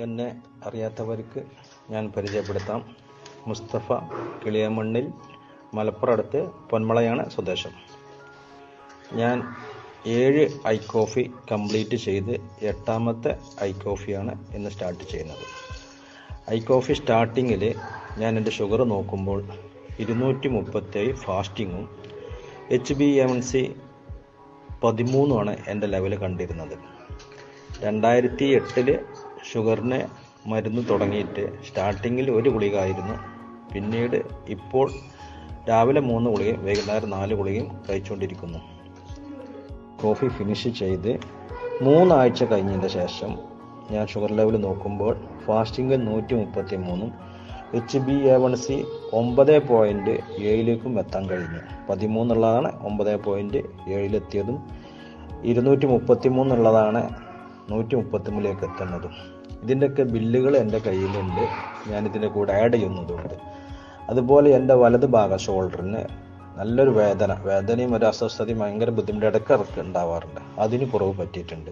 എന്നെ അറിയാത്തവർക്ക് ഞാൻ പരിചയപ്പെടുത്താം. മുസ്തഫ, കിളിയമണ്ണിൽ, മലപ്പുറം അടുത്ത് പൊന്മളയാണ് സ്വദേശം. ഞാൻ 7 ഐ കോഫി കംപ്ലീറ്റ് ചെയ്ത് 8ാമത്തെ ഐ കോഫിയാണ് ഇന്ന് സ്റ്റാർട്ട് ചെയ്യുന്നത്. ഐ കോഫി സ്റ്റാർട്ടിങ്ങിൽ ഞാൻ എൻ്റെ ഷുഗർ നോക്കുമ്പോൾ 237 ഫാസ്റ്റിങ്ങും HbA1c 13 എൻ്റെ ലെവൽ കണ്ടിരുന്നത്. 2008 ഷുഗറിന് മരുന്ന് തുടങ്ങിയിട്ട് സ്റ്റാർട്ടിങ്ങിൽ 1 ഗുളിക ആയിരുന്നു. പിന്നീട് ഇപ്പോൾ രാവിലെ 3 ഗുളികയും വൈകുന്നേരം 4 ഗുളികയും കഴിച്ചുകൊണ്ടിരിക്കുന്നു. കോഫി ഫിനിഷ് ചെയ്ത് 3 ആഴ്ച കഴിഞ്ഞതിന് ശേഷം ഞാൻ ഷുഗർ ലെവൽ നോക്കുമ്പോൾ ഫാസ്റ്റിങ്ങിൽ 133ഉം HbA1c 9.7ലേക്കും എത്താൻ കഴിഞ്ഞു. 13 ഉള്ളതാണ് 9.7 233 ഉള്ളതാണ് 133ലേക്ക് എത്തുന്നതും. ഇതിൻ്റെയൊക്കെ ബില്ലുകൾ എൻ്റെ കയ്യിലുണ്ട്, ഞാനിതിൻ്റെ കൂടെ ആഡ് ചെയ്യുന്നതുകൊണ്ട്. അതുപോലെ എൻ്റെ വലത് ഭാഗം ഷോൾഡറിന് നല്ലൊരു വേദനയും ഒരു അസ്വസ്ഥതയും ഭയങ്കര ബുദ്ധിമുട്ട് ഇടയ്ക്കിറക്ക് ഉണ്ടാവാറുണ്ട്. അതിന് കുറവ് പറ്റിയിട്ടുണ്ട്.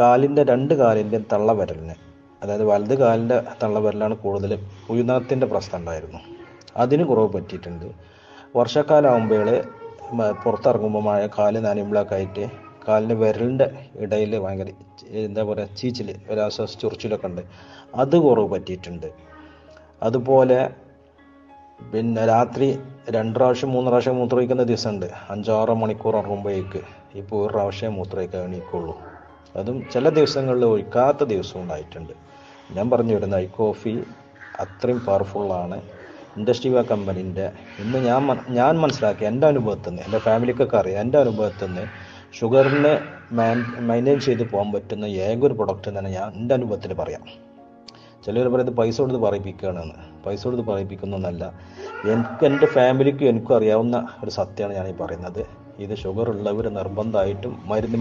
കാലിൻ്റെ 2 കാലിൻ്റെയും തള്ളവിരലിന്, അതായത് വലത് കാലിൻ്റെ തള്ളവിരലാണ് കൂടുതൽ ഉയർന്നത്തിൻ്റെ പ്രശ്നം ഉണ്ടായിരുന്നു. അതിന് കുറവ് പറ്റിയിട്ടുണ്ട്. വർഷക്കാലം ആകുമ്പോൾ പുറത്തിറങ്ങുമ്പോൾ മഴ കാല് നനയുമ്പോഴൊക്കെ ആയിട്ട് കാലിൻ്റെ വിരലിൻ്റെ ഇടയിൽ ഭയങ്കര ചീച്ചിൽ, ചൊറിച്ചിലൊക്കെ ഉണ്ട്. അത് കുറവ് പറ്റിയിട്ടുണ്ട്. അതുപോലെ പിന്നെ രാത്രി 2 പ്രാവശ്യം 3 പ്രാവശ്യം മൂത്രമൊഴിക്കുന്ന ദിവസമുണ്ട്. 5-6 മണിക്കൂർ ഉറങ്ങുമ്പോഴേക്ക് ഇപ്പോൾ 1 പ്രാവശ്യം മൂത്രമൊഴിക്കാൻ എണീക്കുള്ളൂ. അതും ചില ദിവസങ്ങളിൽ ഒഴിക്കാത്ത ദിവസം ഉണ്ടായിട്ടുണ്ട്. ഞാൻ പറഞ്ഞു വരുന്ന ഐ കോഫി അത്രയും പവർഫുള്ളാണ്. ഇൻഡസ്ട്രീവ കമ്പനീൻ്റെ ഇന്ന് ഞാൻ മനസ്സിലാക്കി, എൻ്റെ അനുഭവത്തിൽ നിന്ന്, എൻ്റെ ഫാമിലിക്കൊക്കെ അറിയാം, എൻ്റെ അനുഭവത്തിൽ നിന്ന് ഷുഗറിനെ മെയിൻറ്റെയിൻ ചെയ്ത് പോകാൻ പറ്റുന്ന ഏതൊരു പ്രൊഡക്റ്റ് തന്നെ ഞാൻ എൻ്റെ അനുഭവത്തിൽ പറയാം. ചിലർ പറയുന്നത് പൈസ കൊടുത്ത് പറയിപ്പിക്കുകയാണെന്ന്. പൈസ കൊടുത്ത് പറയിപ്പിക്കുന്നൊന്നല്ല. എൻ്റെ ഫാമിലിക്കും എനിക്കും അറിയാവുന്ന ഒരു സത്യമാണ് ഞാനീ പറയുന്നത്. ഇത് ഷുഗർ ഉള്ളവർ നിർബന്ധമായിട്ടും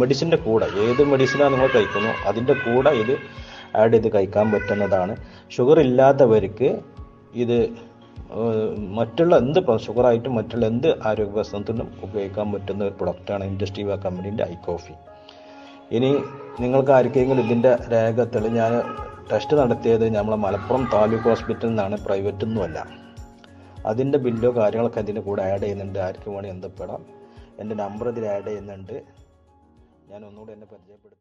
മെഡിസിൻ്റെ കൂടെ, ഏത് മെഡിസിനാണ് നിങ്ങൾ കഴിക്കുന്നു അതിൻ്റെ കൂടെ ഇത് ആഡ് ചെയ്ത് കഴിക്കാൻ പറ്റുന്നതാണ്. ഷുഗർ ഇല്ലാത്തവർക്ക് ഇത് മറ്റുള്ള എന്ത് ഷുഗറായിട്ടും മറ്റുള്ള എന്ത് ആരോഗ്യ പ്രശ്നത്തിനും ഉപയോഗിക്കാൻ പറ്റുന്ന ഒരു പ്രൊഡക്റ്റാണ് ഇൻഡസ്ട്രീവ കമ്പനീൻ്റെ ഐ കോഫി. ഇനി നിങ്ങൾക്ക് ആർക്കെങ്കിലും ഇതിൻ്റെ രേഖ ഞാൻ ടെസ്റ്റ് നടത്തിയത് നമ്മളെ മലപ്പുറം താലൂക്ക് ഹോസ്പിറ്റലിൽ നിന്നാണ്, പ്രൈവറ്റൊന്നുമല്ല. അതിൻ്റെ ബില്ലോ കാര്യങ്ങളൊക്കെ അതിൻ്റെ കൂടെ ആഡ് ചെയ്യുന്നുണ്ട്. ആർക്കും വേണമെങ്കിൽ ബന്ധപ്പെടാം. എൻ്റെ നമ്പർ ഇതിൽ ആഡ് ചെയ്യുന്നുണ്ട്. ഞാൻ ഒന്നുകൂടെ എന്നെ പരിചയപ്പെടുത്താം.